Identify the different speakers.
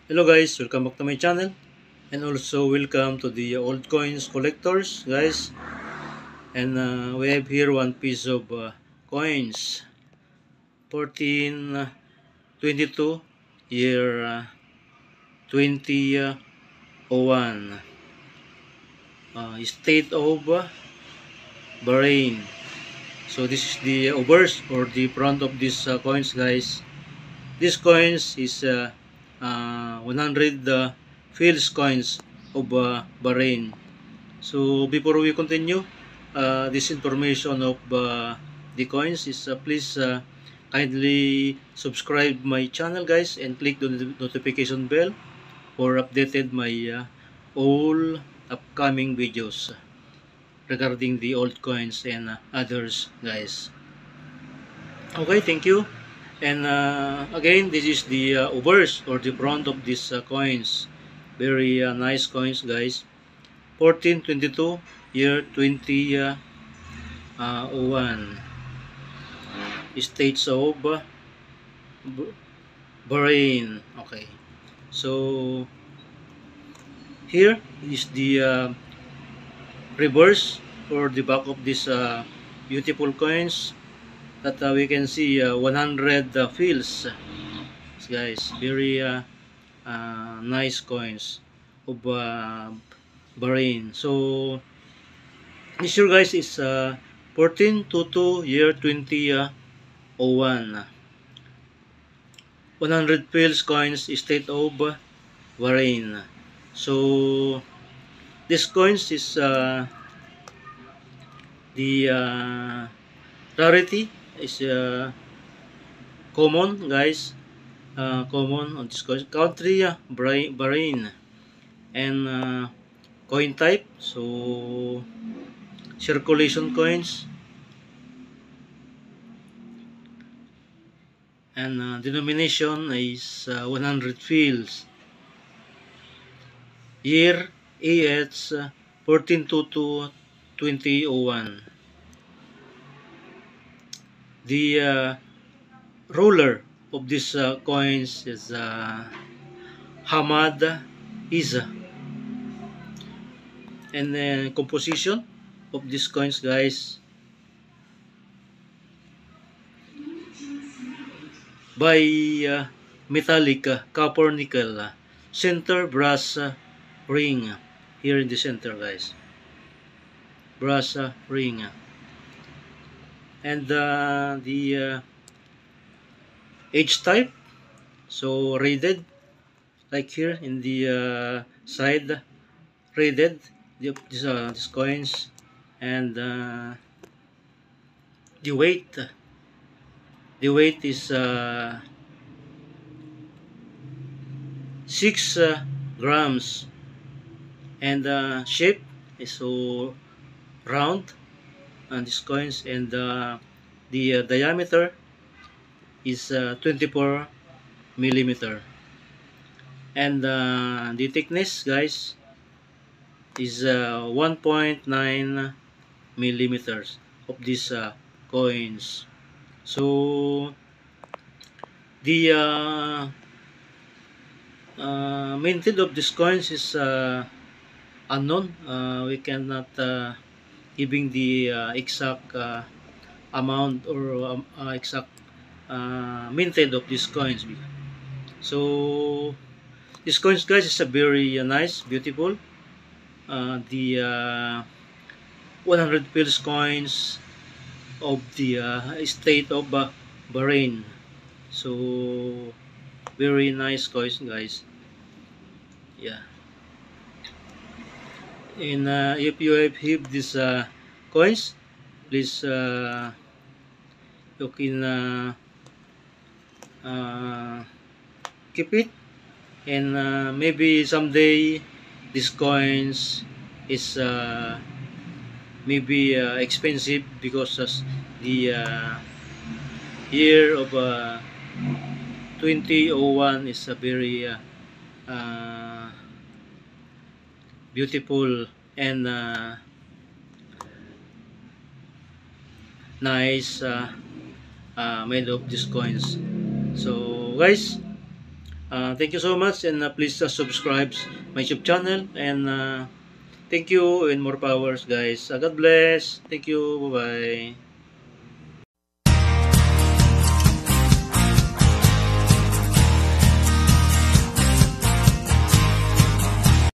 Speaker 1: Hello guys, welcome back to my channel, and also welcome to the old coins collectors guys. And we have here one piece of coins, 1422 year 2001, state of Bahrain. So this is the obverse or the front of these coins guys. This coins is 100 Fils coins of Bahrain. So before we continue, this information of the coins is please kindly subscribe my channel guys and click the notification bell for updated my all upcoming videos regarding the old coins and others guys. Okay, thank you. And again, this is the obverse or the front of these coins. Very nice coins guys. 1422 year 2001, states of Bahrain. Okay, so here is the reverse or the back of this beautiful coins that we can see 100 fils guys. Very nice coins of Bahrain. So this year guys is 1422 year 2001, 100 fils coins, state of Bahrain. So this coins is the rarity is common guys, common on this coins. Country Bahrain, and coin type, so circulation coins, and denomination is 100 fils. Year AH 1422 2001. The ruler of these coins is Hamad Isa, and the composition of these coins guys by metallic copper nickel center brass ring here in the center guys, brass ring, and the age type, so rated like here in the side, rated these coins, and the weight is 6 grams, and shape is so round on these coins, and the diameter is 24 millimeter, and the thickness guys is 1.9 millimeters of these coins. So the minted of these coins is unknown. We cannot giving the exact amount or exact minted of these coins. So these coins guys is a very nice, beautiful. The 100 fils coins of the state of Bahrain. So very nice coins guys. Yeah. And if you have these coins, please you can keep it, and maybe someday these coins is maybe expensive, because the year of 2001 is a very beautiful and nice made of these coins. So guys, Thank you so much, and please subscribe my YouTube channel, and thank you and more powers, guys. God bless. Thank you. Bye bye.